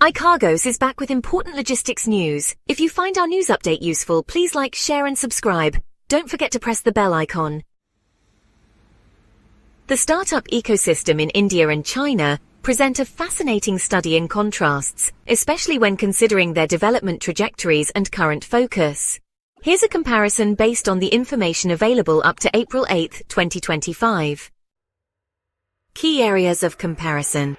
iKargos is back with important logistics news. If you find our news update useful, please like, share and subscribe. Don't forget to press the bell icon. The startup ecosystem in India and China present a fascinating study in contrasts, especially when considering their development trajectories and current focus. Here's a comparison based on the information available up to April 8, 2025. Key areas of comparison.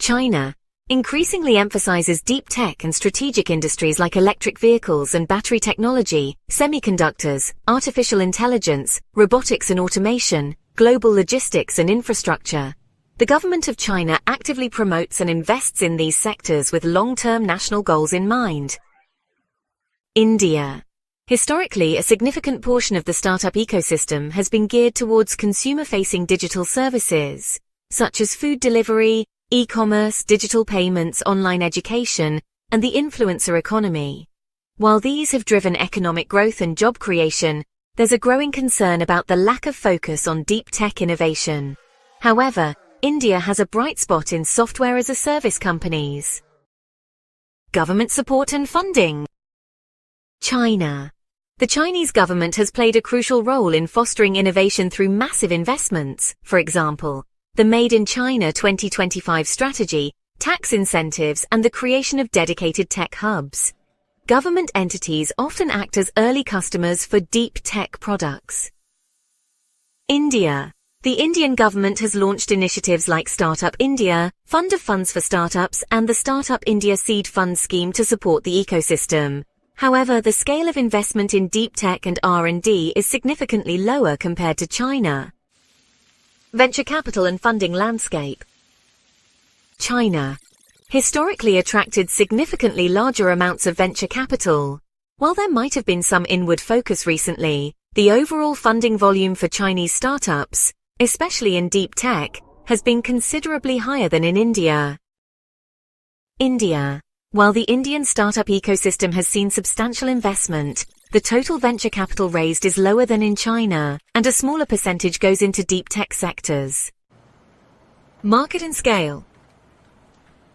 China increasingly emphasizes deep tech and strategic industries like electric vehicles and battery technology, semiconductors, artificial intelligence, robotics and automation, global logistics and infrastructure. The government of China actively promotes and invests in these sectors with long-term national goals in mind. India. Historically, a significant portion of the startup ecosystem has been geared towards consumer-facing digital services, such as food delivery, e-commerce, digital payments, online education, and the influencer economy. While these have driven economic growth and job creation, there's a growing concern about the lack of focus on deep tech innovation. However, India has a bright spot in software-as-a-service companies. Government support and funding. China. The Chinese government has played a crucial role in fostering innovation through massive investments. For example, the Made in China 2025 strategy, tax incentives, and the creation of dedicated tech hubs. Government entities often act as early customers for deep tech products. India. The Indian government has launched initiatives like Startup India, Fund of Funds for Startups, and the Startup India Seed Fund scheme to support the ecosystem. However, the scale of investment in deep tech and R&D is significantly lower compared to China. Venture capital and funding landscape. China historically attracted significantly larger amounts of venture capital. While there might have been some inward focus recently, the overall funding volume for Chinese startups, especially in deep tech, has been considerably higher than in India. India. While the Indian startup ecosystem has seen substantial investment, the total venture capital raised is lower than in China, and a smaller percentage goes into deep tech sectors. Market and scale.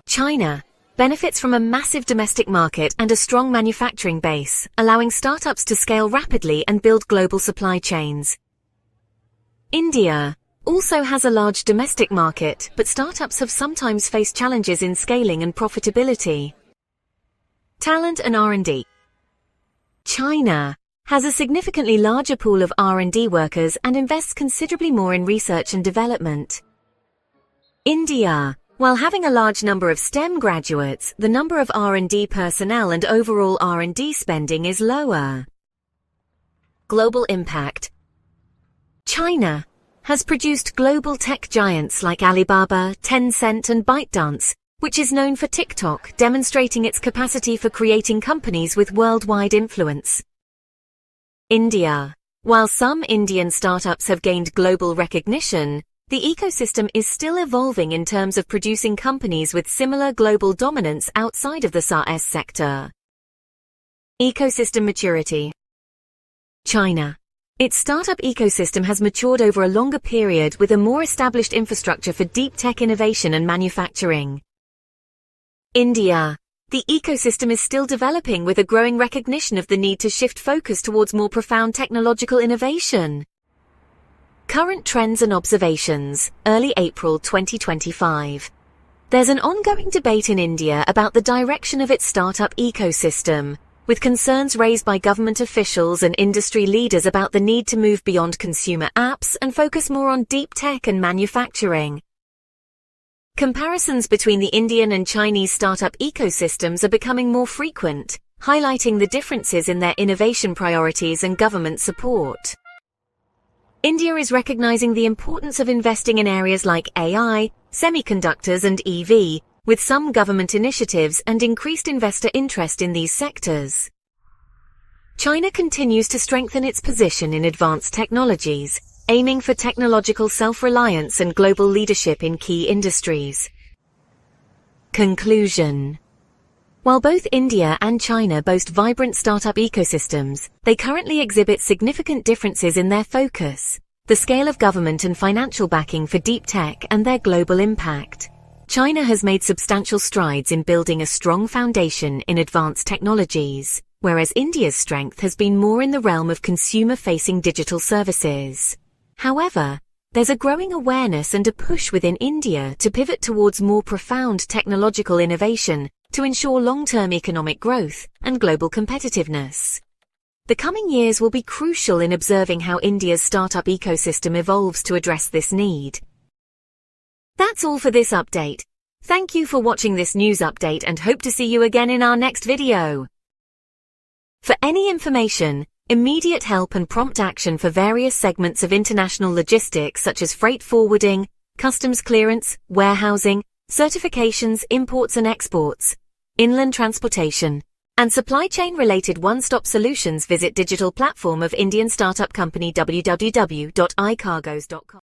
China benefits from a massive domestic market and a strong manufacturing base, allowing startups to scale rapidly and build global supply chains. India also has a large domestic market, but startups have sometimes faced challenges in scaling and profitability. Talent and R&D. China has a significantly larger pool of R&D workers and invests considerably more in research and development. India. While having a large number of STEM graduates, the number of R&D personnel and overall R&D spending is lower. Global impact. China has produced global tech giants like Alibaba, Tencent and ByteDance, which is known for TikTok, demonstrating its capacity for creating companies with worldwide influence. India. While some Indian startups have gained global recognition, the ecosystem is still evolving in terms of producing companies with similar global dominance outside of the SaaS sector. Ecosystem maturity. China. Its startup ecosystem has matured over a longer period with a more established infrastructure for deep tech innovation and manufacturing. India. The ecosystem is still developing with a growing recognition of the need to shift focus towards more profound technological innovation. Current trends and observations, early April 2025. There's an ongoing debate in India about the direction of its startup ecosystem, with concerns raised by government officials and industry leaders about the need to move beyond consumer apps and focus more on deep tech and manufacturing. Comparisons between the Indian and Chinese startup ecosystems are becoming more frequent, highlighting the differences in their innovation priorities and government support. India is recognizing the importance of investing in areas like AI, semiconductors and EV, with some government initiatives and increased investor interest in these sectors. China continues to strengthen its position in advanced technologies, aiming for technological self-reliance and global leadership in key industries. Conclusion. While both India and China boast vibrant startup ecosystems, they currently exhibit significant differences in their focus, the scale of government and financial backing for deep tech, and their global impact. China has made substantial strides in building a strong foundation in advanced technologies, whereas India's strength has been more in the realm of consumer-facing digital services. However, there's a growing awareness and a push within India to pivot towards more profound technological innovation to ensure long-term economic growth and global competitiveness. The coming years will be crucial in observing how India's startup ecosystem evolves to address this need. That's all for this update. Thank you for watching this news update and hope to see you again in our next video. For any information, immediate help and prompt action for various segments of international logistics such as freight forwarding, customs clearance, warehousing, certifications, imports and exports, inland transportation, and supply chain related one-stop solutions, visit digital platform of Indian startup company www.iKargos.com.